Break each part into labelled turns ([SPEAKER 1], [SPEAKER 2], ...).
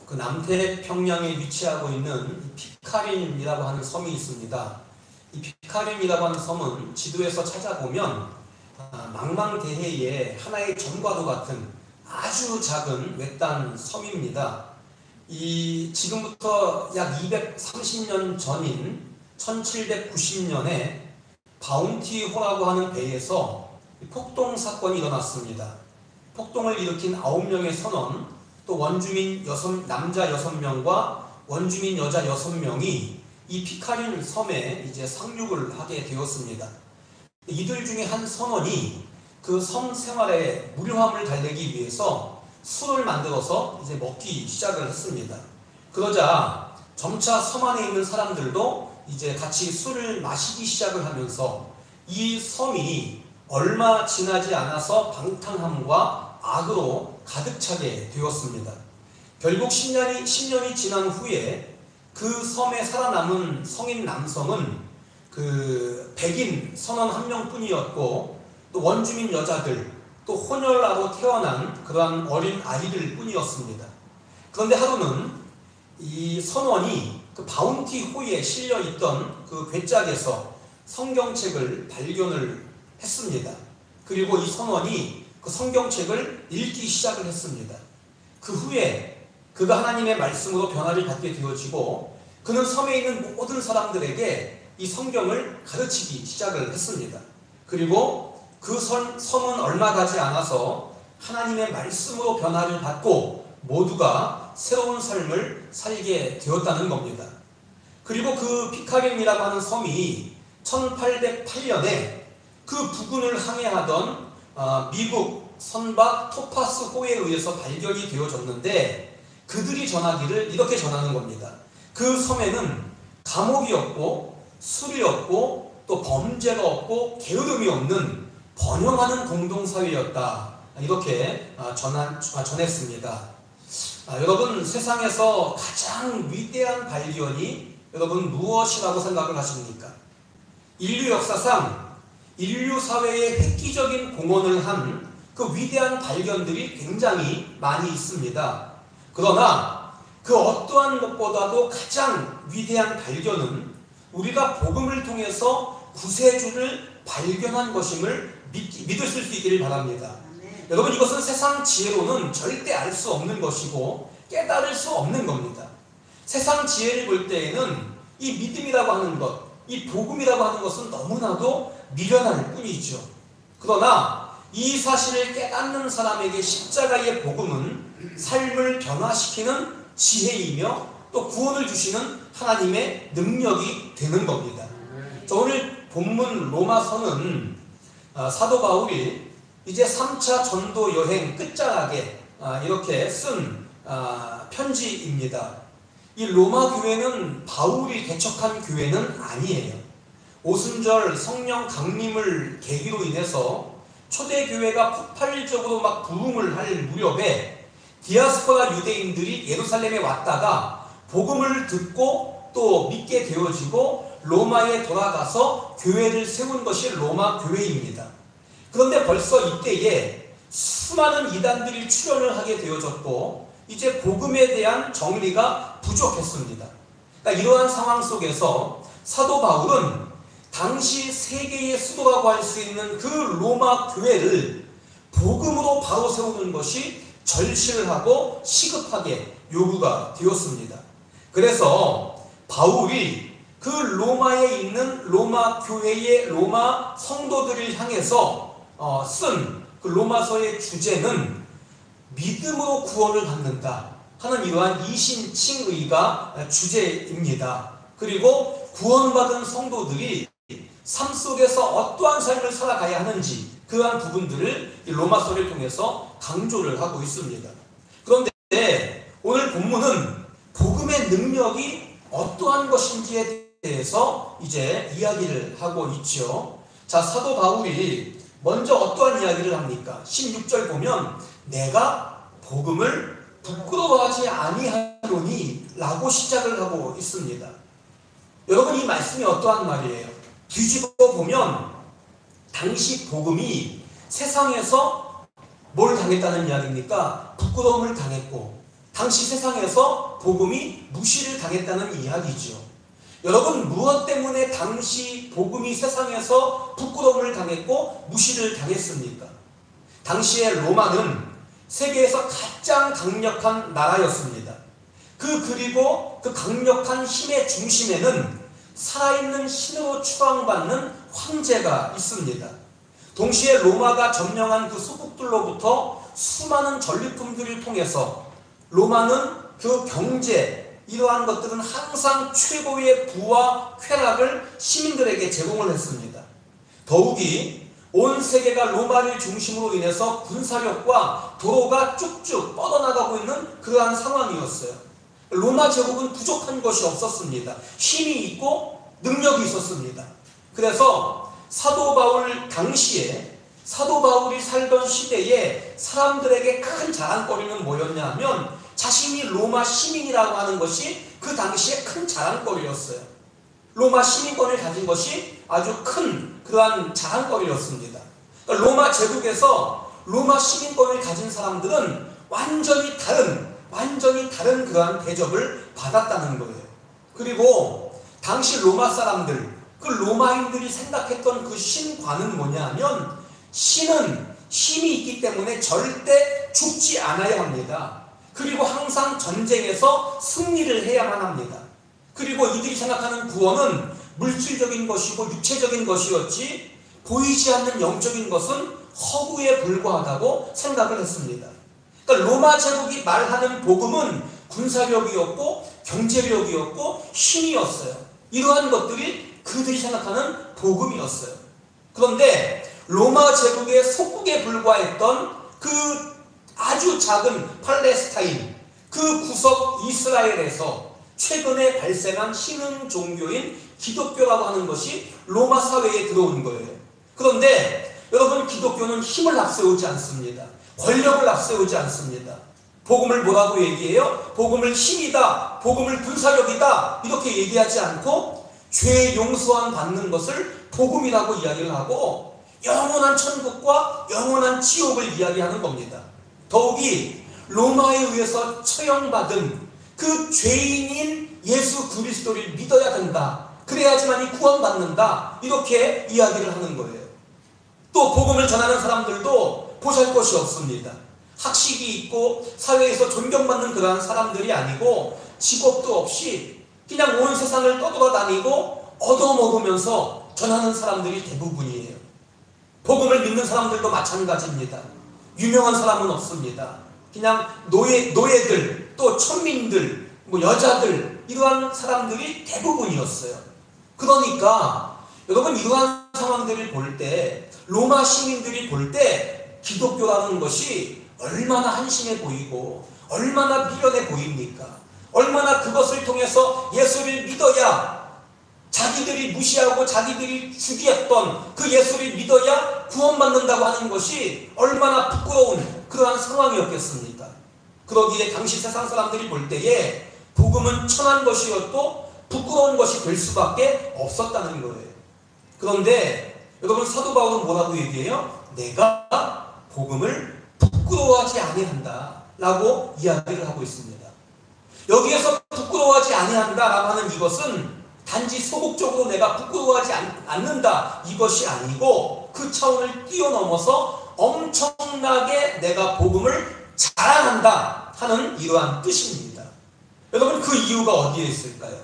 [SPEAKER 1] 그 남태평양에 위치하고 있는 피카린이라고 하는 섬이 있습니다. 이 피카린이라고 하는 섬은 지도에서 찾아보면 망망대해의 하나의 점과도 같은 아주 작은 외딴 섬입니다. 지금부터 약 230년 전인 1790년에 바운티호라고 하는 배에서 폭동 사건이 일어났습니다. 폭동을 일으킨 9명의 선원, 또 원주민 남자 6명과 원주민 여자 6명이 이 피카린 섬에 이제 상륙을 하게 되었습니다. 이들 중에 한 선원이 그 섬 생활에 무료함을 달래기 위해서 술을 만들어서 이제 먹기 시작을 했습니다. 그러자 점차 섬 안에 있는 사람들도 이제 같이 술을 마시기 시작을 하면서 이 섬이 얼마 지나지 않아서 방탕함과 악으로 가득 차게 되었습니다. 결국 10년이 지난 후에 그 섬에 살아남은 성인 남성은 그 백인 선원 1명뿐이었고, 또 원주민 여자들, 또 혼혈아로 태어난 그러한 어린 아이들 뿐이었습니다. 그런데 하루는 이 선원이 그 바운티호에 실려있던 그 괴짝에서 성경책을 발견을 했습니다. 그리고 이 선원이 그 성경책을 읽기 시작을 했습니다. 그 후에 그가 하나님의 말씀으로 변화를 받게 되어지고, 그는 섬에 있는 모든 사람들에게 이 성경을 가르치기 시작을 했습니다. 그리고 그 섬은 얼마 가지 않아서 하나님의 말씀으로 변화를 받고 모두가 새로운 삶을 살게 되었다는 겁니다. 그리고 그 피카린이라고 하는 섬이 1808년에 그 부근을 항해하던 미국 선박 토파스호에 의해서 발견이 되어졌는데, 그들이 전하기를 이렇게 전하는 겁니다. 그 섬에는 감옥이 없고 술이 없고 또 범죄가 없고 게으름이 없는 번영하는 공동사회였다. 이렇게 전했습니다. 여러분, 세상에서 가장 위대한 발견이 여러분 무엇이라고 생각을 하십니까? 인류 역사상 인류 사회에 획기적인 공헌을 한 그 위대한 발견들이 굉장히 많이 있습니다. 그러나 그 어떠한 것보다도 가장 위대한 발견은 우리가 복음을 통해서 구세주를 발견한 것임을 믿으실 수 있기를 바랍니다. 여러분, 이것은 세상 지혜로는 절대 알 수 없는 것이고 깨달을 수 없는 겁니다. 세상 지혜를 볼 때에는 이 믿음이라고 하는 것, 이 복음이라고 하는 것은 너무나도 미련할 뿐이죠. 그러나 이 사실을 깨닫는 사람에게 십자가의 복음은 삶을 변화시키는 지혜이며 또 구원을 주시는 하나님의 능력이 되는 겁니다. 오늘 본문 로마서는 사도 바울이 이제 3차 전도 여행 끝자락에 이렇게 쓴 편지입니다. 이 로마 교회는 바울이 개척한 교회는 아니에요. 오순절 성령 강림을 계기로 인해서 초대교회가 폭발적으로 막 부흥을 할 무렵에 디아스포라 유대인들이 예루살렘에 왔다가 복음을 듣고 또 믿게 되어지고 로마에 돌아가서 교회를 세운 것이 로마 교회입니다. 그런데 벌써 이때에 수많은 이단들이 출현을 하게 되어졌고 이제 복음에 대한 정리가 부족했습니다. 그러니까 이러한 상황 속에서 사도 바울은 당시 세계의 수도라고 할 수 있는 그 로마 교회를 복음으로 바로 세우는 것이 절실하고 시급하게 요구가 되었습니다. 그래서 바울이 그 로마에 있는 로마 교회의 로마 성도들을 향해서 쓴 그 로마서의 주제는 믿음으로 구원을 받는다 하는 이러한 이신칭의가 주제입니다. 그리고 구원받은 성도들이 삶 속에서 어떠한 삶을 살아가야 하는지 그러한 부분들을 로마서를 통해서 강조를 하고 있습니다. 그런데 오늘 본문은 복음의 능력이 어떠한 것인지에 대해서 이제 이야기를 하고 있죠. 자, 사도 바울이 먼저 어떠한 이야기를 합니까? 16절 보면 내가 복음을 부끄러워하지 아니하노니 라고 시작을 하고 있습니다. 여러분, 이 말씀이 어떠한 말이에요? 뒤집어 보면 당시 복음이 세상에서 뭘 당했다는 이야기입니까? 부끄러움을 당했고 당시 세상에서 복음이 무시를 당했다는 이야기죠. 여러분, 무엇 때문에 당시 복음이 세상에서 부끄러움을 당했고 무시를 당했습니까? 당시에 로마는 세계에서 가장 강력한 나라였습니다. 그리고 그 강력한 힘의 중심에는 살아있는 신으로 추앙받는 황제가 있습니다. 동시에 로마가 점령한 그 소국들로부터 수많은 전리품들을 통해서 로마는 그 경제, 이러한 것들은 항상 최고의 부와 쾌락을 시민들에게 제공을 했습니다. 더욱이 온 세계가 로마를 중심으로 인해서 군사력과 도로가 쭉쭉 뻗어나가고 있는 그러한 상황이었어요. 로마 제국은 부족한 것이 없었습니다. 힘이 있고 능력이 있었습니다. 그래서 사도 바울 당시에, 사도 바울이 살던 시대에 사람들에게 큰 자랑거리는 뭐였냐 하면 자신이 로마 시민이라고 하는 것이 그 당시에 큰 자랑거리였어요. 로마 시민권을 가진 것이 아주 큰 그러한 자랑거리였습니다. 그러니까 로마 제국에서 로마 시민권을 가진 사람들은 완전히 다른 그러한 대접을 받았다는 거예요. 그리고 당시 로마 사람들, 그 로마인들이 생각했던 그 신과는 뭐냐 하면 신은 힘이 있기 때문에 절대 죽지 않아야 합니다. 그리고 항상 전쟁에서 승리를 해야만 합니다. 그리고 이들이 생각하는 구원은 물질적인 것이고 육체적인 것이었지 보이지 않는 영적인 것은 허구에 불과하다고 생각을 했습니다. 그러니까 로마 제국이 말하는 복음은 군사력이었고 경제력이었고 힘이었어요. 이러한 것들이 그들이 생각하는 복음이었어요. 그런데 로마 제국의 속국에 불과했던 그 아주 작은 팔레스타인, 그 구석 이스라엘에서 최근에 발생한 신흥 종교인 기독교라고 하는 것이 로마 사회에 들어온 거예요. 그런데 여러분, 기독교는 힘을 앞세우지 않습니다. 권력을 앞세우지 않습니다. 복음을 뭐라고 얘기해요? 복음을 힘이다, 복음을 군사력이다, 이렇게 얘기하지 않고 죄 용서함 받는 것을 복음이라고 이야기를 하고 영원한 천국과 영원한 지옥을 이야기하는 겁니다. 더욱이 로마에 의해서 처형받은 그 죄인인 예수 그리스도를 믿어야 된다, 그래야지만이 구원받는다, 이렇게 이야기를 하는 거예요. 또 복음을 전하는 사람들도 보잘것이 없습니다. 학식이 있고 사회에서 존경받는 그러한 사람들이 아니고 직업도 없이 그냥 온 세상을 떠돌아다니고 얻어먹으면서 전하는 사람들이 대부분이에요. 복음을 믿는 사람들도 마찬가지입니다. 유명한 사람은 없습니다. 그냥 노예들, 또 천민들, 여자들, 이러한 사람들이 대부분이었어요. 그러니까 여러분, 이러한 상황들을 볼 때, 로마 시민들이 볼 때 기독교라는 것이 얼마나 한심해 보이고 얼마나 미련해 보입니까? 얼마나 그것을 통해서 예수를 믿어야, 자기들이 무시하고 자기들이 죽였던 그 예수를 믿어야 구원받는다고 하는 것이 얼마나 부끄러운 그러한 상황이었겠습니까? 그러기에 당시 세상 사람들이 볼 때에 복음은 천한 것이었고 부끄러운 것이 될 수밖에 없었다는 거예요. 그런데 여러분, 사도 바울은 뭐라고 얘기해요? 내가 복음을 부끄러워하지 아니한다 라고 이야기를 하고 있습니다. 여기에서 부끄러워하지 아니한다 라고 하는 이것은 단지 소극적으로 내가 부끄러워하지 않는다, 이것이 아니고 그 차원을 뛰어넘어서 엄청나게 내가 복음을 자랑한다 하는 이러한 뜻입니다. 여러분, 그 이유가 어디에 있을까요?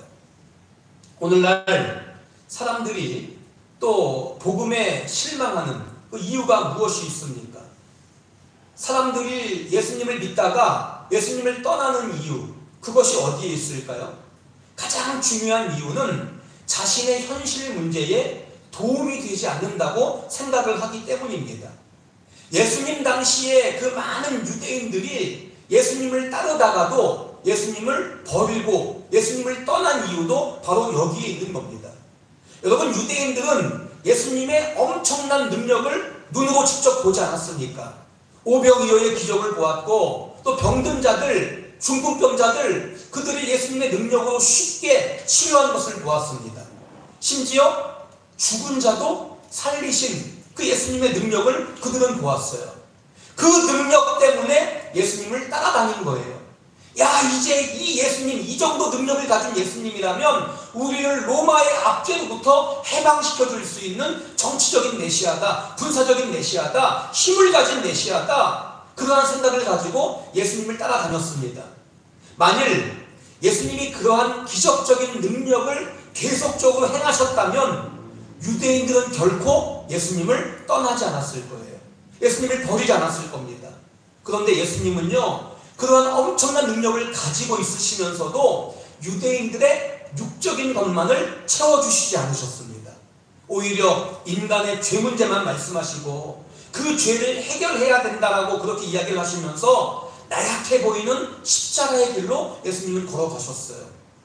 [SPEAKER 1] 오늘날 사람들이 또 복음에 실망하는 그 이유가 무엇이 있습니까? 사람들이 예수님을 믿다가 예수님을 떠나는 이유, 그것이 어디에 있을까요? 가장 중요한 이유는 자신의 현실 문제에 도움이 되지 않는다고 생각을 하기 때문입니다. 예수님 당시에 그 많은 유대인들이 예수님을 따르다가도 예수님을 버리고 예수님을 떠난 이유도 바로 여기에 있는 겁니다. 여러분, 유대인들은 예수님의 엄청난 능력을 눈으로 직접 보지 않았습니까? 오병이어의 기적을 보았고, 또 병든 자들, 중풍병자들, 그들이 예수님의 능력으로 쉽게 치료한 것을 보았습니다. 심지어 죽은 자도 살리신 그 예수님의 능력을 그들은 보았어요. 그 능력 때문에 예수님을 따라다닌 거예요. 야, 이제 이 예수님, 이 정도 능력을 가진 예수님이라면 우리를 로마의 압제로부터 해방시켜 줄 수 있는 정치적인 메시아다, 군사적인 메시아다, 힘을 가진 메시아다, 그러한 생각을 가지고 예수님을 따라다녔습니다. 만일 예수님이 그러한 기적적인 능력을 계속적으로 행하셨다면 유대인들은 결코 예수님을 떠나지 않았을 거예요. 예수님을 버리지 않았을 겁니다. 그런데 예수님은요, 그러한 엄청난 능력을 가지고 있으시면서도 유대인들의 육적인 것만을 채워주시지 않으셨습니다. 오히려 인간의 죄 문제만 말씀하시고 그 죄를 해결해야 된다라고 그렇게 이야기를 하시면서 나약해 보이는 십자가의 길로 예수님은 걸어가셨어요.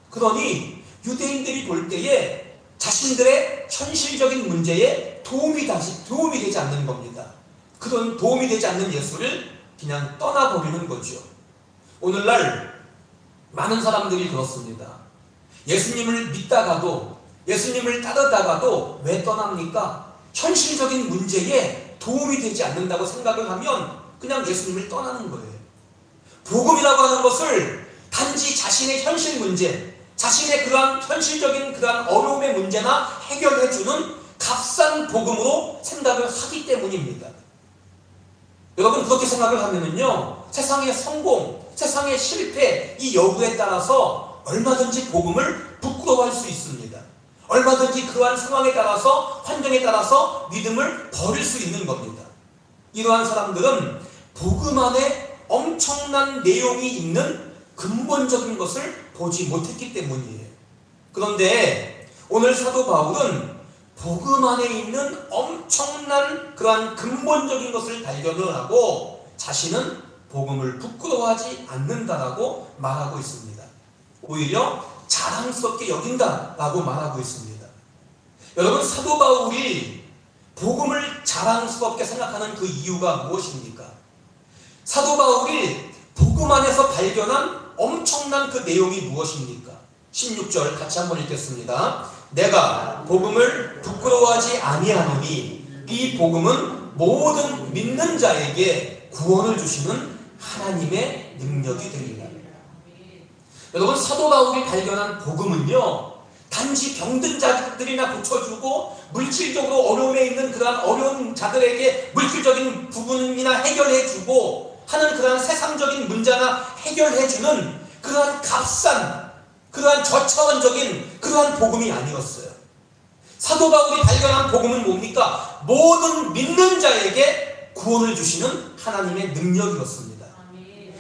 [SPEAKER 1] 그러니 유대인들이 볼 때에 자신들의 현실적인 문제에 도움이 되지 않는 겁니다. 그런 도움이 되지 않는 예수를 그냥 떠나버리는 거죠. 오늘날 많은 사람들이 그렇습니다. 예수님을 믿다가도, 예수님을 따르다가도 왜 떠납니까? 현실적인 문제에 도움이 되지 않는다고 생각을 하면 그냥 예수님을 떠나는 거예요. 복음이라고 하는 것을 단지 자신의 현실 문제, 자신의 그러한 현실적인 그러한 어려움의 문제나 해결해주는 값싼 복음으로 생각을 하기 때문입니다. 여러분, 그렇게 생각을 하면은요, 세상의 성공, 세상의 실패, 이 여부에 따라서 얼마든지 복음을 부끄러워할 수 있습니다. 얼마든지 그러한 상황에 따라서, 환경에 따라서 믿음을 버릴 수 있는 겁니다. 이러한 사람들은 복음 안에 엄청난 내용이 있는 근본적인 것을 보지 못했기 때문이에요. 그런데 오늘 사도 바울은 복음 안에 있는 엄청난 그러한 근본적인 것을 발견을 하고 자신은 복음을 부끄러워하지 않는다라고 말하고 있습니다. 오히려 자랑스럽게 여긴다라고 말하고 있습니다. 여러분, 사도 바울이 복음을 자랑스럽게 생각하는 그 이유가 무엇입니까? 사도 바울이 복음 안에서 발견한 엄청난 그 내용이 무엇입니까? 16절 같이 한번 읽겠습니다. 내가 복음을 부끄러워하지 아니하노니 이 복음은 모든 믿는 자에게 구원을 주시는 하나님의 능력이 되리라. 여러분, 사도 바울이 발견한 복음은요, 단지 병든 자들이나 고쳐주고 물질적으로 어려움에 있는 그러한 어려운 자들에게 물질적인 부분이나 해결해주고 하는 그러한 세상적인 문제나 해결해주는 그러한 값싼, 그러한 저차원적인 그러한 복음이 아니었어요. 사도 바울이 발견한 복음은 뭡니까? 모든 믿는 자에게 구원을 주시는 하나님의 능력이었습니다.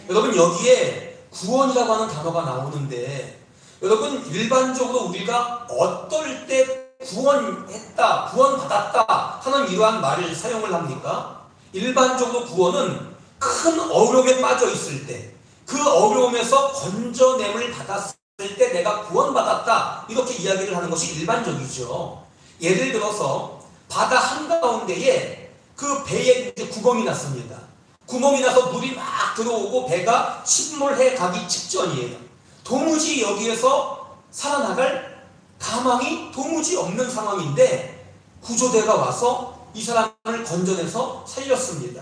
[SPEAKER 1] 여러분, 여기에 구원이라고 하는 단어가 나오는데, 여러분, 일반적으로 우리가 어떨 때 구원했다, 구원받았다 하는 이러한 말을 사용을 합니까? 일반적으로 구원은 큰 어려움에 빠져 있을 때, 그 어려움에서 건져냄을 받았을 때 내가 구원받았다, 이렇게 이야기를 하는 것이 일반적이죠. 예를 들어서 바다 한가운데에 그 배에 이제 구멍이 났습니다. 구멍이 나서 물이 막 들어오고 배가 침몰해 가기 직전이에요. 도무지 여기에서 살아나갈 가망이 도무지 없는 상황인데 구조대가 와서 이 사람을 건져내서 살렸습니다.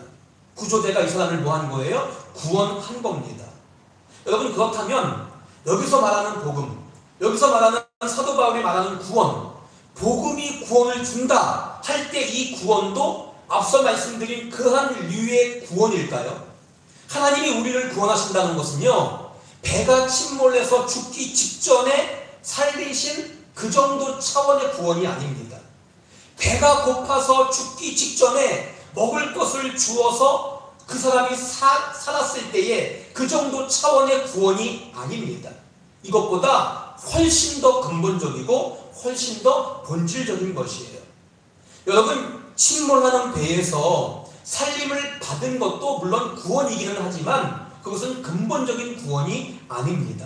[SPEAKER 1] 구조대가 이 사람을 뭐 한 거예요? 구원한 겁니다. 여러분, 그렇다면 여기서 말하는 복음, 여기서 말하는 사도 바울이 말하는 구원, 복음이 구원을 준다 할 때 이 구원도 앞서 말씀드린 그한 류의 구원일까요? 하나님이 우리를 구원하신다는 것은요, 배가 침몰해서 죽기 직전에 살리신 그 정도 차원의 구원이 아닙니다. 배가 고파서 죽기 직전에 먹을 것을 주어서 그 사람이 살았을 때의 그 정도 차원의 구원이 아닙니다. 이것보다 훨씬 더 근본적이고 훨씬 더 본질적인 것이에요. 여러분, 침몰하는 배에서 살림을 받은 것도 물론 구원이기는 하지만 그것은 근본적인 구원이 아닙니다.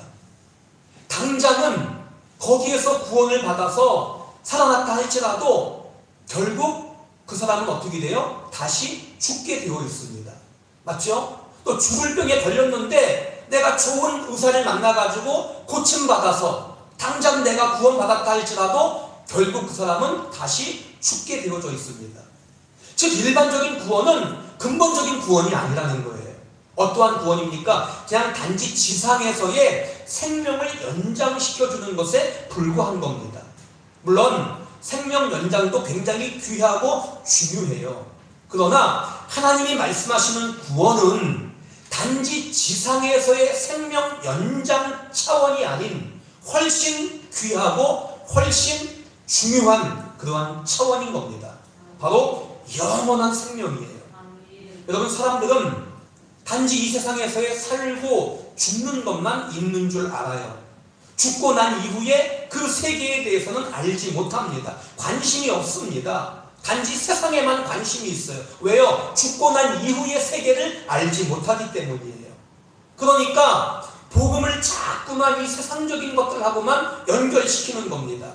[SPEAKER 1] 당장은 거기에서 구원을 받아서 살아났다 할지라도 결국 그 사람은 어떻게 돼요? 다시 죽게 되어 있습니다. 맞죠? 또 죽을 병에 걸렸는데 내가 좋은 의사를 만나가지고 고침받아서 당장 내가 구원받았다 할지라도 결국 그 사람은 다시 죽게 되어져 있습니다. 즉, 일반적인 구원은 근본적인 구원이 아니라는 거예요. 어떠한 구원입니까? 그냥 단지 지상에서의 생명을 연장시켜주는 것에 불과한 겁니다. 물론 생명 연장도 굉장히 귀하고 중요해요. 그러나 하나님이 말씀하시는 구원은 단지 지상에서의 생명 연장 차원이 아닌 훨씬 귀하고 훨씬 중요한 그러한 차원인 겁니다. 바로 영원한 생명이에요. 여러분, 사람들은 단지 이 세상에서의 살고 죽는 것만 있는 줄 알아요. 죽고 난 이후에 그 세계에 대해서는 알지 못합니다. 관심이 없습니다. 단지 세상에만 관심이 있어요. 왜요? 죽고 난 이후의 세계를 알지 못하기 때문이에요. 그러니까 복음을 자꾸만 이 세상적인 것들하고만 연결시키는 겁니다.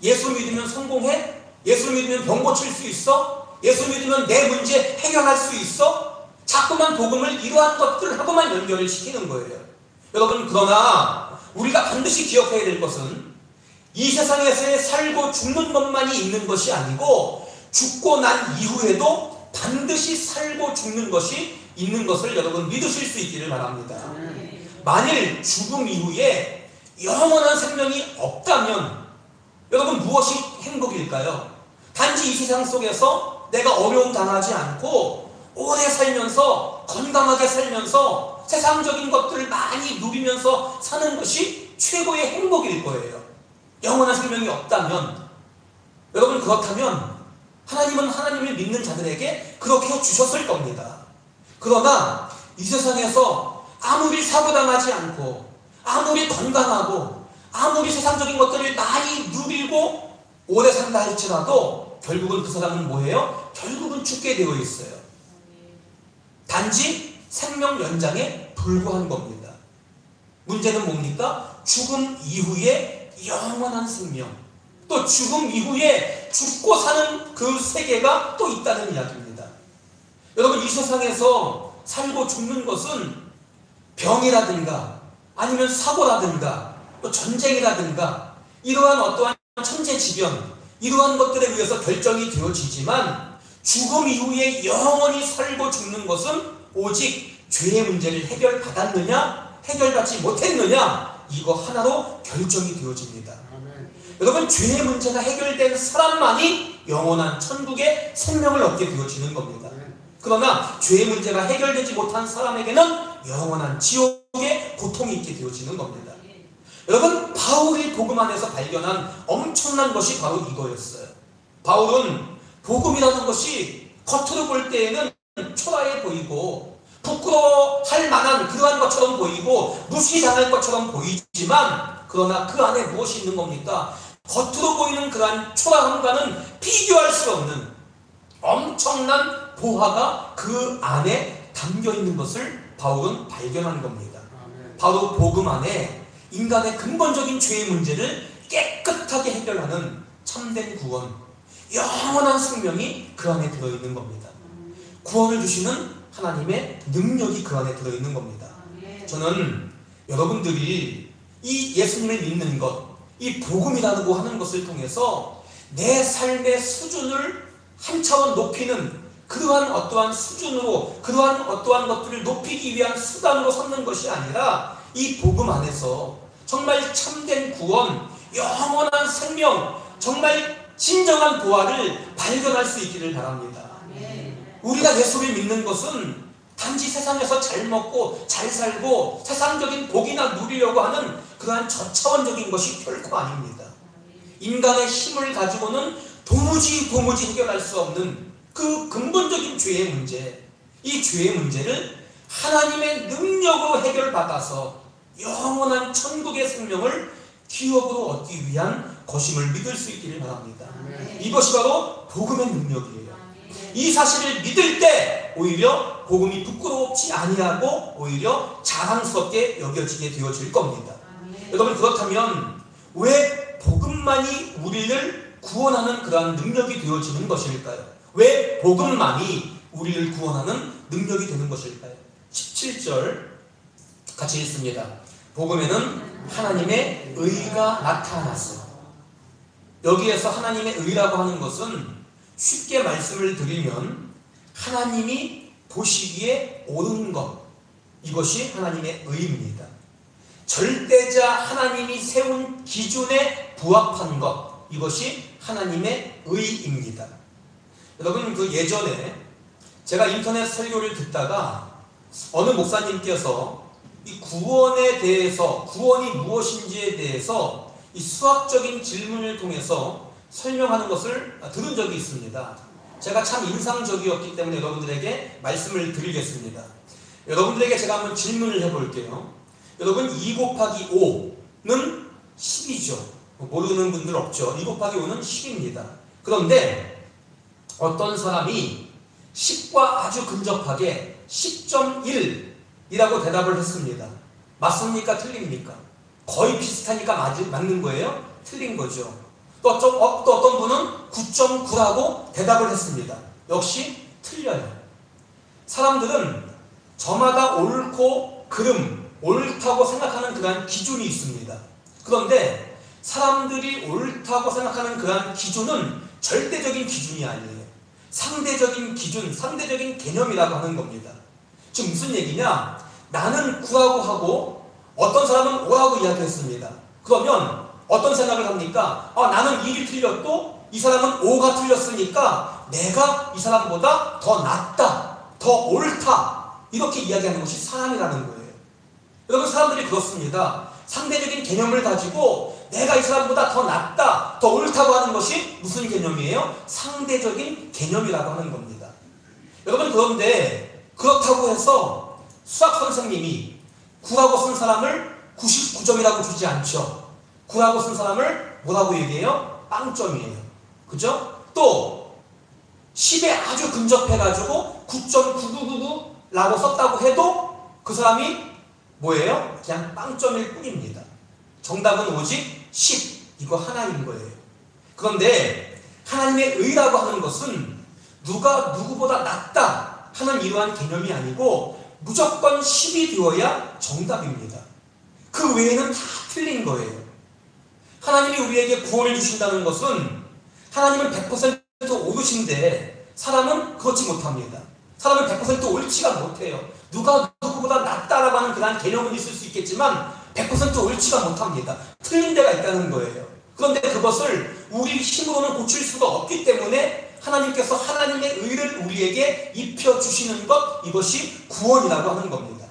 [SPEAKER 1] 예수 믿으면 성공해? 예수 믿으면 병 고칠 수 있어? 예수 믿으면 내 문제 해결할 수 있어? 자꾸만 복음을 이러한 것들하고만 연결을 시키는 거예요. 여러분, 그러나 우리가 반드시 기억해야 될 것은 이 세상에서의 살고 죽는 것만이 있는 것이 아니고 죽고 난 이후에도 반드시 살고 죽는 것이 있는 것을 여러분 믿으실 수 있기를 바랍니다. 만일 죽음 이후에 영원한 생명이 없다면 여러분 무엇이 행복일까요? 단지 이 세상 속에서 내가 어려움 당하지 않고 오래 살면서 건강하게 살면서 세상적인 것들을 많이 누리면서 사는 것이 최고의 행복일 거예요. 영원한 생명이 없다면. 여러분, 그렇다면 하나님은 하나님을 믿는 자들에게 그렇게 해주셨을 겁니다. 그러나 이 세상에서 아무리 사고당하지 않고 아무리 건강하고 아무리 세상적인 것들을 많이 누리고 오래 산다 할지라도 결국은 그 사람은 뭐예요? 결국은 죽게 되어 있어요. 단지 생명 연장에 불과한 겁니다. 문제는 뭡니까? 죽음 이후에 영원한 생명, 또 죽음 이후에 죽고 사는 그 세계가 또 있다는 이야기입니다. 여러분, 이 세상에서 살고 죽는 것은 병이라든가 아니면 사고라든가 또 전쟁이라든가 이러한 어떠한 천재지변, 이러한 것들에 의해서 결정이 되어지지만 죽음 이후에 영원히 살고 죽는 것은 오직 죄의 문제를 해결받았느냐 해결받지 못했느냐 이거 하나로 결정이 되어집니다. 여러분, 죄의 문제가 해결된 사람만이 영원한 천국의 생명을 얻게 되어지는 겁니다. 그러나 죄의 문제가 해결되지 못한 사람에게는 영원한 지옥의 고통이 있게 되어지는 겁니다. 여러분, 바울이 복음 안에서 발견한 엄청난 것이 바로 이거였어요. 바울은 복음이라는 것이 겉으로 볼 때에는 초라해 보이고 부끄러워할 만한 그러한 것처럼 보이고 무시당할 것처럼 보이지만 그러나 그 안에 무엇이 있는 겁니까? 겉으로 보이는 그러한 초라함과는 비교할 수 없는 엄청난 보화가 그 안에 담겨 있는 것을 바울은 발견한 겁니다. 바로 복음 안에 인간의 근본적인 죄의 문제를 깨끗하게 해결하는 참된 구원, 영원한 생명이 그 안에 들어있는 겁니다. 구원을 주시는 하나님의 능력이 그 안에 들어있는 겁니다. 저는 여러분들이 이 예수님을 믿는 것, 이 복음이라고 하는 것을 통해서 내 삶의 수준을 한 차원 높이는 그러한 어떠한 수준으로 그러한 어떠한 것들을 높이기 위한 수단으로 삼는 것이 아니라 이 복음 안에서 정말 참된 구원, 영원한 생명, 정말 진정한 보화를 발견할 수 있기를 바랍니다. 우리가 예수를 믿는 것은 단지 세상에서 잘 먹고 잘 살고 세상적인 복이나 누리려고 하는 그러한 저차원적인 것이 결코 아닙니다. 인간의 힘을 가지고는 도무지 해결할 수 없는 그 근본적인 죄의 문제, 이 죄의 문제를 하나님의 능력으로 해결받아서 영원한 천국의 생명을 기업으로 얻기 위한 것임을 믿을 수 있기를 바랍니다. 이것이 바로 복음의 능력이에요. 이 사실을 믿을 때 오히려 복음이 부끄럽지 아니하고 오히려 자랑스럽게 여겨지게 되어질 겁니다. 여러분, 그렇다면 왜 복음만이 우리를 구원하는 그러한 능력이 되어지는 것일까요? 왜 복음만이 우리를 구원하는 능력이 되는 것일까요? 17절 같이 읽습니다. 복음에는 하나님의 의가 나타났어. 여기에서 하나님의 의라고 하는 것은 쉽게 말씀을 드리면 하나님이 보시기에 옳은 것, 이것이 하나님의 의입니다. 절대자 하나님이 세운 기준에 부합한 것, 이것이 하나님의 의입니다. 여러분, 그 예전에 제가 인터넷 설교를 듣다가 어느 목사님께서 이 구원에 대해서, 구원이 무엇인지에 대해서 이 수학적인 질문을 통해서 설명하는 것을 들은 적이 있습니다. 제가 참 인상적이었기 때문에 여러분들에게 말씀을 드리겠습니다. 여러분들에게 제가 한번 질문을 해볼게요. 여러분, 2 곱하기 5는 10이죠. 모르는 분들 없죠. 2 곱하기 5는 10입니다. 그런데 어떤 사람이 10과 아주 근접하게 10.1이라고 대답을 했습니다. 맞습니까? 틀립니까? 거의 비슷하니까 맞는 거예요? 틀린 거죠. 또 어떤 분은 9.9라고 대답을 했습니다. 역시 틀려요. 사람들은 저마다 옳고 그름, 옳다고 생각하는 그러한 기준이 있습니다. 그런데 사람들이 옳다고 생각하는 그러한 기준은 절대적인 기준이 아니에요. 상대적인 기준, 상대적인 개념이라고 하는 겁니다. 지금 무슨 얘기냐? 나는 9라고 하고 어떤 사람은 5라고 이야기했습니다. 그러면 어떤 생각을 합니까? 나는 1이 틀렸고 이 사람은 5가 틀렸으니까 내가 이 사람보다 더 낫다, 더 옳다, 이렇게 이야기하는 것이 사람이라는 거예요. 여러분, 사람들이 그렇습니다. 상대적인 개념을 가지고 내가 이 사람보다 더 낫다, 더 옳다고 하는 것이 무슨 개념이에요? 상대적인 개념이라고 하는 겁니다. 여러분, 그런데 그렇다고 해서 수학 선생님이 9라고 쓴 사람을 99점이라고 주지 않죠. 9라고 쓴 사람을 뭐라고 얘기해요? 빵점이에요. 그죠? 또 10에 아주 근접해가지고 9.9999라고 썼다고 해도 그 사람이 뭐예요? 그냥 빵점일 뿐입니다. 정답은 오직 10, 이거 하나인 거예요. 그런데 하나님의 의라고 하는 것은 누가 누구보다 낫다 하는 이러한 개념이 아니고 무조건 10이 되어야 정답입니다. 그 외에는 다 틀린 거예요. 하나님이 우리에게 구원을 주신다는 것은 하나님은 100% 옳으신데 사람은 그렇지 못합니다. 사람은 100% 옳지가 못해요. 누가 누구보다 낫다라고 하는 그런 개념은 있을 수 있겠지만 100% 옳지가 못합니다. 틀린 데가 있다는 거예요. 그런데 그것을 우리 힘으로는 고칠 수가 없기 때문에 하나님께서 하나님의 의를 우리에게 입혀주시는 것, 이것이 구원이라고 하는 겁니다.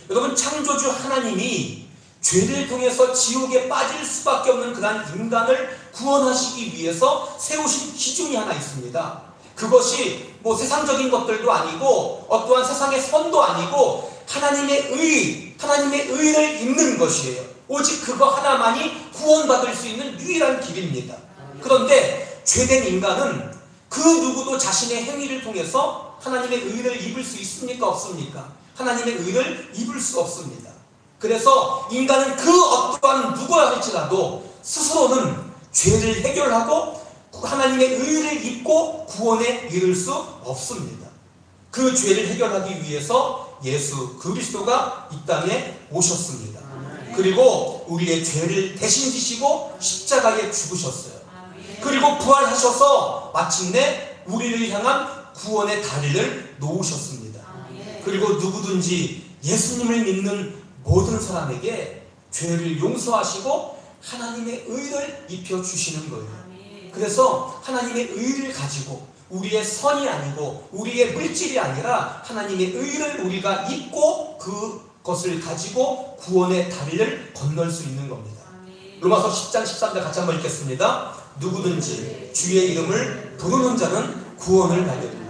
[SPEAKER 1] 여러분, 창조주 하나님이 죄를 통해서 지옥에 빠질 수밖에 없는 그런 인간을 구원하시기 위해서 세우신 기준이 하나 있습니다. 그것이 뭐 세상적인 것들도 아니고 어떠한 세상의 선도 아니고 하나님의 의, 하나님의 의를 입는 것이에요. 오직 그거 하나만이 구원받을 수 있는 유일한 길입니다. 그런데 죄된 인간은 그 누구도 자신의 행위를 통해서 하나님의 의를 입을 수 있습니까? 없습니까? 하나님의 의를 입을 수 없습니다. 그래서 인간은 그 어떠한 누구라 할지라도 스스로는 죄를 해결하고 하나님의 의를 입고 구원에 이를 수 없습니다. 그 죄를 해결하기 위해서 예수 그리스도가 이 땅에 오셨습니다. 그리고 우리의 죄를 대신 지시고 십자가에 죽으셨어요. 그리고 부활하셔서 마침내 우리를 향한 구원의 다리를 놓으셨습니다. 그리고 누구든지 예수님을 믿는 모든 사람에게 죄를 용서하시고 하나님의 의를 입혀주시는 거예요. 그래서 하나님의 의를 가지고 우리의 선이 아니고 우리의 물질이 아니라 하나님의 의를 우리가 입고 그것을 가지고 구원의 다리를 건널 수 있는 겁니다. 로마서 10장 13절 같이 한번 읽겠습니다. 누구든지 주의 이름을 부르는 자는 구원을 받으리라.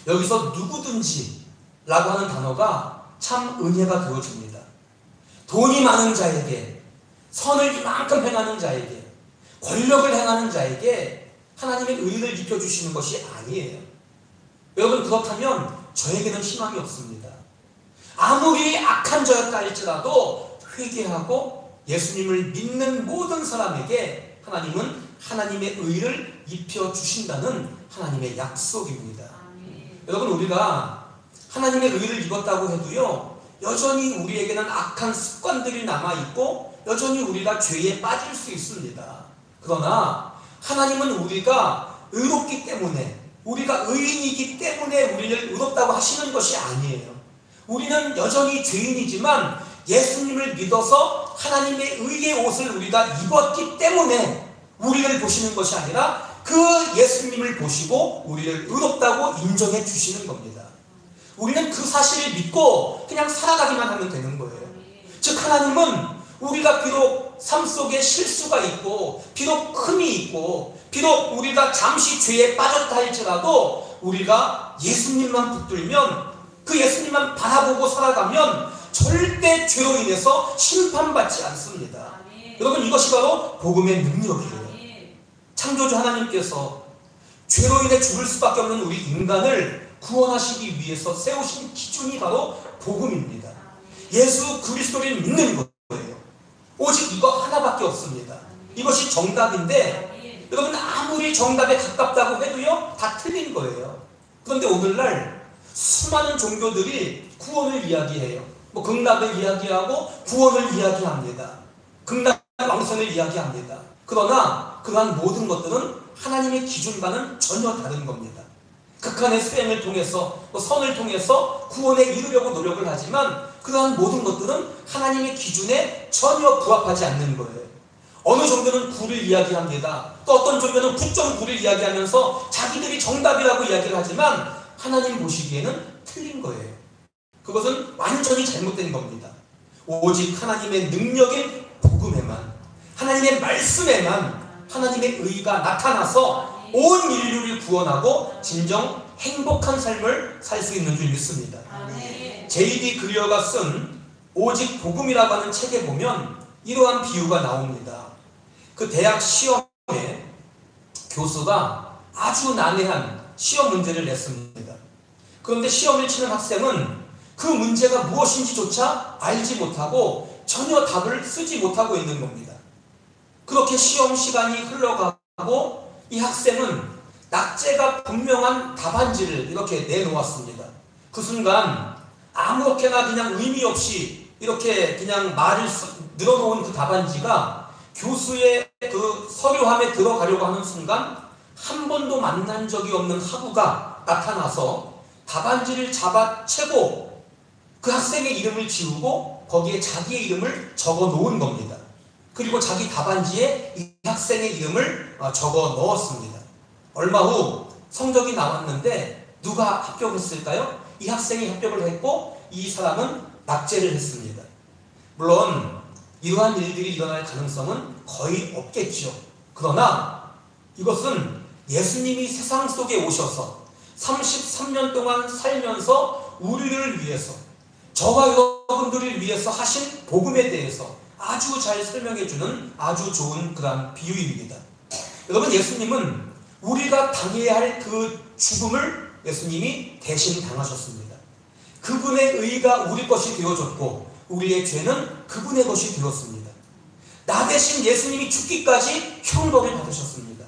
[SPEAKER 1] 여기서 누구든지 라고 하는 단어가 참 은혜가 되어집니다. 돈이 많은 자에게, 선을 이만큼 행하는 자에게, 권력을 행하는 자에게 하나님의 의를 입혀주시는 것이 아니에요. 여러분, 그렇다면 저에게는 희망이 없습니다. 아무리 악한 자였다 할지라도 회개하고 예수님을 믿는 모든 사람에게 하나님은 하나님의 의를 입혀주신다는 하나님의 약속입니다. 여러분, 우리가 하나님의 의를 입었다고 해도요, 여전히 우리에게는 악한 습관들이 남아있고 여전히 우리가 죄에 빠질 수 있습니다. 그러나 하나님은 우리가 의롭기 때문에, 우리가 의인이기 때문에 우리를 의롭다고 하시는 것이 아니에요. 우리는 여전히 죄인이지만 예수님을 믿어서 하나님의 의의 옷을 우리가 입었기 때문에 우리를 보시는 것이 아니라 그 예수님을 보시고 우리를 의롭다고 인정해 주시는 겁니다. 우리는 그 사실을 믿고 그냥 살아가기만 하면 되는 거예요. 즉 하나님은 우리가 비록 삶 속에 실수가 있고 비록 흠이 있고 비록 우리가 잠시 죄에 빠졌다 할지라도 우리가 예수님만 붙들면 그 예수님만 바라보고 살아가면 절대 죄로 인해서 심판받지 않습니다. 여러분 이것이 바로 복음의 능력이에요. 창조주 하나님께서 죄로 인해 죽을 수밖에 없는 우리 인간을 구원하시기 위해서 세우신 기준이 바로 복음입니다. 예수 그리스도를 믿는 거예요. 오직 이거 하나밖에 없습니다. 이것이 정답인데 여러분 아무리 정답에 가깝다고 해도요 다 틀린 거예요. 그런데 오늘날 수많은 종교들이 구원을 이야기해요. 뭐 극락을 이야기하고 구원을 이야기합니다. 극락 왕선을 이야기합니다. 그러나 그러한 모든 것들은 하나님의 기준과는 전혀 다른 겁니다. 극한의 수행을 통해서 선을 통해서 구원에 이르려고 노력을 하지만 그러한 모든 것들은 하나님의 기준에 전혀 부합하지 않는 거예요. 어느 종교는 구를 이야기합니다. 또 어떤 종교는 9.9를 이야기하면서 자기들이 정답이라고 이야기를 하지만 하나님 보시기에는 틀린 거예요. 그것은 완전히 잘못된 겁니다. 오직 하나님의 능력인 복음에만, 하나님의 말씀에만 하나님의 의가 나타나서 온 인류를 구원하고 진정 행복한 삶을 살 수 있는 줄 믿습니다. J.D. 그리어가 쓴 오직 복음이라고 하는 책에 보면 이러한 비유가 나옵니다. 그 대학 시험에 교수가 아주 난해한 시험 문제를 냈습니다. 그런데 시험을 치는 학생은 그 문제가 무엇인지조차 알지 못하고 전혀 답을 쓰지 못하고 있는 겁니다. 그렇게 시험 시간이 흘러가고 이 학생은 낙제가 분명한 답안지를 이렇게 내놓았습니다. 그 순간 아무렇게나 그냥 의미 없이 이렇게 그냥 말을 늘어놓은 그 답안지가 교수의 그 서류함에 들어가려고 하는 순간 한 번도 만난 적이 없는 학우가 나타나서 답안지를 잡아채고 그 학생의 이름을 지우고 거기에 자기의 이름을 적어 놓은 겁니다. 그리고 자기 답안지에 이 학생의 이름을 적어 넣었습니다. 얼마 후 성적이 나왔는데 누가 합격했을까요? 이 학생이 합격을 했고 이 사람은 낙제를 했습니다. 물론 이러한 일들이 일어날 가능성은 거의 없겠죠. 그러나 이것은 예수님이 세상 속에 오셔서 33년 동안 살면서 우리를 위해서 저와 여러분들을 위해서 하신 복음에 대해서 아주 잘 설명해주는 아주 좋은 그런 비유입니다. 여러분 예수님은 우리가 당해야 할 그 죽음을 예수님이 대신 당하셨습니다. 그분의 의가 우리 것이 되어졌고 우리의 죄는 그분의 것이 되었습니다. 나 대신 예수님이 죽기까지 형벌을 받으셨습니다.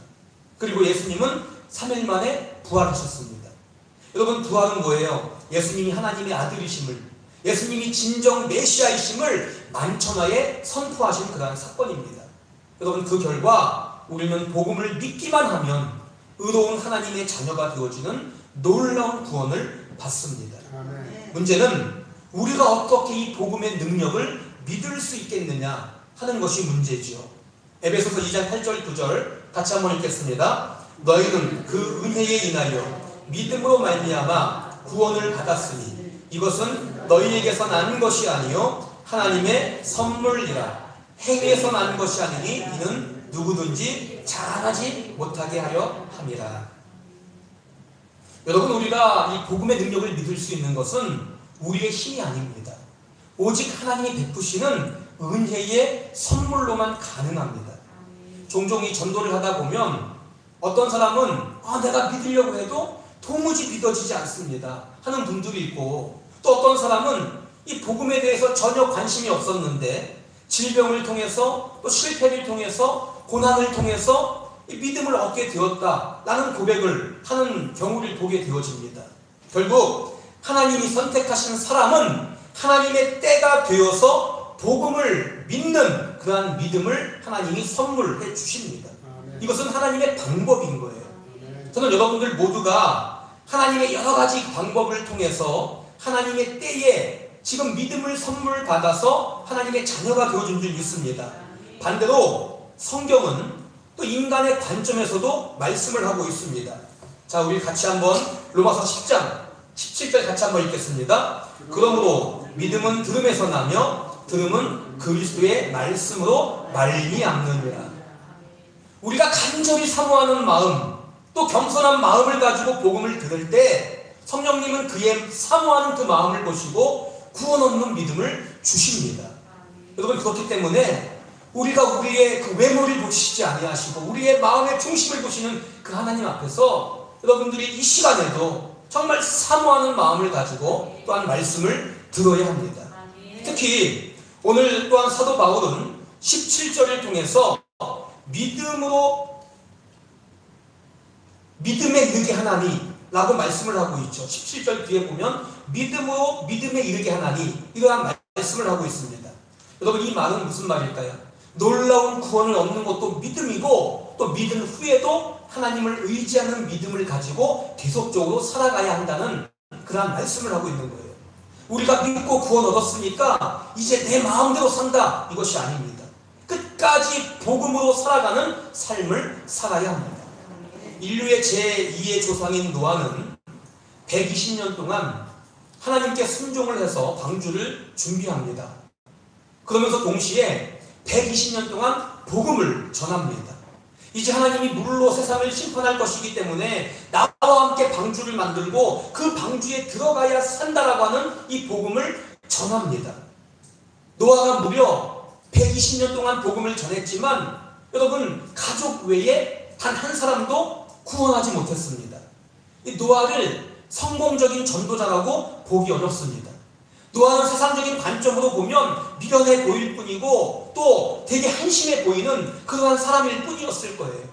[SPEAKER 1] 그리고 예수님은 3일 만에 부활하셨습니다. 여러분 부활은 뭐예요? 예수님이 하나님의 아들이심을, 예수님이 진정 메시아이심을 만천하에 선포하신 그러한 사건입니다. 여러분 그 결과 우리는 복음을 믿기만 하면 의로운 하나님의 자녀가 되어지는 놀라운 구원을 받습니다. 아멘. 문제는 우리가 어떻게 이 복음의 능력을 믿을 수 있겠느냐 하는 것이 문제지요. 에베소서 2장 8절 9절 같이 한번 읽겠습니다. 너희는 그 은혜에 인하여 믿음으로 말미암아 구원을 받았으니 이것은 너희에게서 난 것이 아니요 하나님의 선물이라. 행위에서 난 것이 아니니 이는 누구든지 자랑하지 못하게 하려 함이라. 여러분 우리가 이 복음의 능력을 믿을 수 있는 것은 우리의 힘이 아닙니다. 오직 하나님이 베푸시는 은혜의 선물로만 가능합니다. 종종 이 전도를 하다 보면 어떤 사람은 내가 믿으려고 해도 도무지 믿어지지 않습니다 하는 분들이 있고, 또 어떤 사람은 이 복음에 대해서 전혀 관심이 없었는데 질병을 통해서 또 실패를 통해서 고난을 통해서 이 믿음을 얻게 되었다라는 고백을 하는 경우를 보게 되어집니다. 결국 하나님이 선택하신 사람은 하나님의 때가 되어서 복음을 믿는 그러한 믿음을 하나님이 선물해 주십니다. 이것은 하나님의 방법인 거예요. 저는 여러분들 모두가 하나님의 여러 가지 방법을 통해서 하나님의 때에 지금 믿음을 선물 받아서 하나님의 자녀가 되어준 줄 믿습니다. 반대로 성경은 또 인간의 관점에서도 말씀을 하고 있습니다. 자, 우리 같이 한번 로마서 10장 17절 같이 한번 읽겠습니다. 그러므로 믿음은 들음에서 나며 들음은 그리스도의 말씀으로 말미암느니라. 우리가 간절히 사모하는 마음, 또 겸손한 마음을 가지고 복음을 들을 때 성령님은 그의 사모하는 그 마음을 보시고 구원 얻는 믿음을 주십니다. 여러분, 그렇기 때문에 우리가 우리의 그 외모를 보시지 아니하시고 우리의 마음의 중심을 보시는 그 하나님 앞에서 여러분들이 이 시간에도 정말 사모하는 마음을 가지고 또한 말씀을 들어야 합니다. 특히 오늘 또한 사도 바울은 17절을 통해서 믿음에 이르게 하나니 라고 말씀을 하고 있죠. 17절 뒤에 보면 믿음으로 믿음에 이르게 하나니 이러한 말씀을 하고 있습니다. 여러분, 이 말은 무슨 말일까요? 놀라운 구원을 얻는 것도 믿음이고 또 믿은 후에도 하나님을 의지하는 믿음을 가지고 계속적으로 살아가야 한다는 그러한 말씀을 하고 있는 거예요. 우리가 믿고 구원 얻었으니까 이제 내 마음대로 산다, 이것이 아닙니다. 끝까지 복음으로 살아가는 삶을 살아야 합니다. 인류의 제2의 조상인 노아는 120년 동안 하나님께 순종을 해서 방주를 준비합니다. 그러면서 동시에 120년 동안 복음을 전합니다. 이제 하나님이 물로 세상을 심판할 것이기 때문에 나와 함께 방주를 만들고 그 방주에 들어가야 산다라고 하는 이 복음을 전합니다. 노아가 무려 120년 동안 복음을 전했지만 여러분, 가족 외에 단 한 사람도 구원하지 못했습니다. 이 노아를 성공적인 전도자라고 보기 어렵습니다. 노아는 세상적인 관점으로 보면 미련해 보일 뿐이고 또 되게 한심해 보이는 그러한 사람일 뿐이었을 거예요.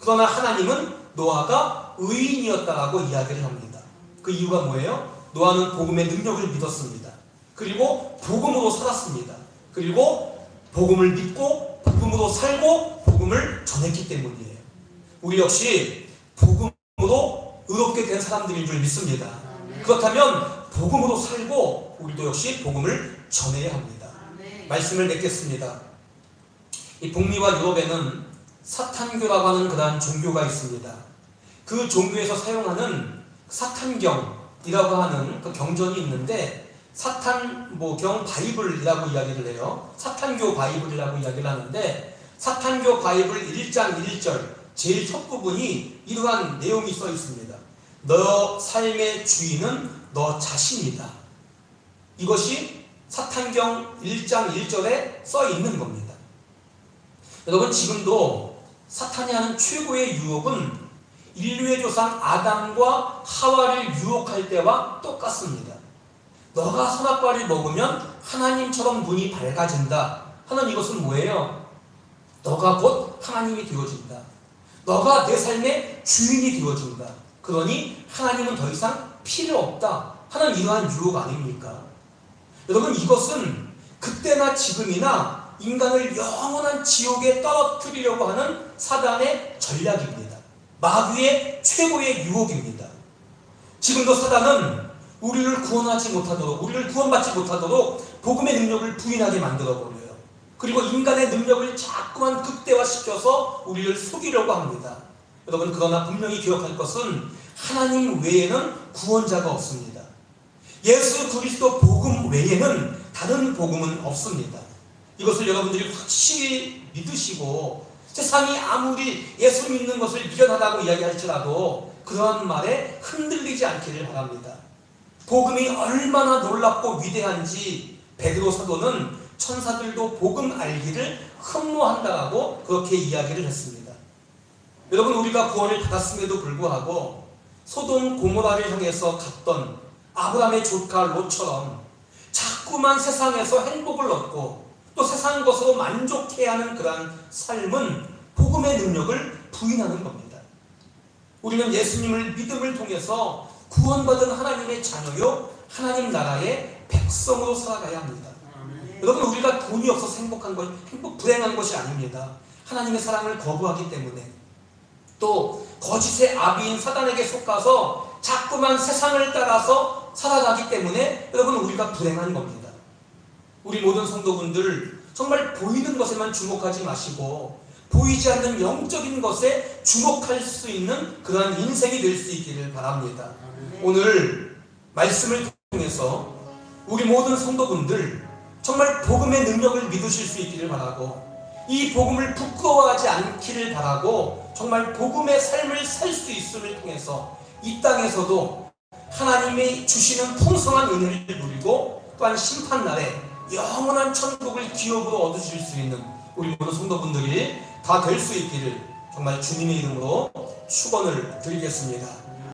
[SPEAKER 1] 그러나 하나님은 노아가 의인이었다라고 이야기를 합니다. 그 이유가 뭐예요? 노아는 복음의 능력을 믿었습니다. 그리고 복음으로 살았습니다. 그리고 복음을 믿고 복음으로 살고 복음을 전했기 때문이에요. 우리 역시 복음으로 의롭게 된 사람들인 줄 믿습니다. 그렇다면 복음으로 살고 우리도 역시 복음을 전해야 합니다. 말씀을 맺겠습니다. 이 북미와 유럽에는 사탄교라고 하는 그러한 종교가 있습니다. 그 종교에서 사용하는 사탄경이라고 하는 그 경전이 있는데 사탄경 바이블이라고 이야기를 해요. 사탄교 바이블이라고 이야기를 하는데 사탄교 바이블 1장 1절 제일 첫 부분이 이러한 내용이 써 있습니다. 너 삶의 주인은 너 자신이다. 이것이 사탄경 1장 1절에 써 있는 겁니다. 여러분, 지금도 사탄이 하는 최고의 유혹은 인류의 조상 아담과 하와를 유혹할 때와 똑같습니다. 너가 선악과를 먹으면 하나님처럼 눈이 밝아진다 하는 이것은 뭐예요? 너가 곧 하나님이 되어진다. 너가 내 삶의 주인이 되어진다. 그러니 하나님은 더 이상 필요 없다 하는 이러한 유혹 아닙니까? 여러분, 이것은 그때나 지금이나 인간을 영원한 지옥에 떨어뜨리려고 하는 사단의 전략입니다. 마귀의 최고의 유혹입니다. 지금도 사단은 우리를 구원하지 못하도록, 우리를 구원받지 못하도록 복음의 능력을 부인하게 만들어버려요. 그리고 인간의 능력을 자꾸만 극대화시켜서 우리를 속이려고 합니다. 여러분, 그러나 분명히 기억할 것은 하나님 외에는 구원자가 없습니다. 예수 그리스도 복음 외에는 다른 복음은 없습니다. 이것을 여러분들이 확실히 믿으시고 세상이 아무리 예수 믿는 것을 미련하다고 이야기할지라도 그러한 말에 흔들리지 않기를 바랍니다. 복음이 얼마나 놀랍고 위대한지 베드로 사도는 천사들도 복음 알기를 흠모한다고 그렇게 이야기를 했습니다. 여러분, 우리가 구원을 받았음에도 불구하고 소돔 고모라를 향해서 갔던 아브라함의 조카 롯처럼 자꾸만 세상에서 행복을 얻고 또 세상 것으로 만족해야 하는 그러한 삶은 복음의 능력을 부인하는 겁니다. 우리는 예수님을 믿음을 통해서 구원받은 하나님의 자녀요 하나님 나라의 백성으로 살아가야 합니다. 여러분, 우리가 돈이 없어서 불행한 것이 아닙니다. 하나님의 사랑을 거부하기 때문에 또 거짓의 아비인 사단에게 속아서 자꾸만 세상을 따라서 살아가기 때문에 여러분 우리가 불행한 겁니다. 우리 모든 성도분들 정말 보이는 것에만 주목하지 마시고 보이지 않는 영적인 것에 주목할 수 있는 그러한 인생이 될 수 있기를 바랍니다. 오늘 말씀을 통해서 우리 모든 성도분들 정말 복음의 능력을 믿으실 수 있기를 바라고 이 복음을 부끄러워하지 않기를 바라고 정말 복음의 삶을 살 수 있음을 통해서 이 땅에서도 하나님이 주시는 풍성한 은혜를 누리고 또한 심판날에 영원한 천국을 기업으로 얻으실 수 있는 우리 모든 성도분들이 다 될 수 있기를 정말 주님의 이름으로 축원을 드리겠습니다.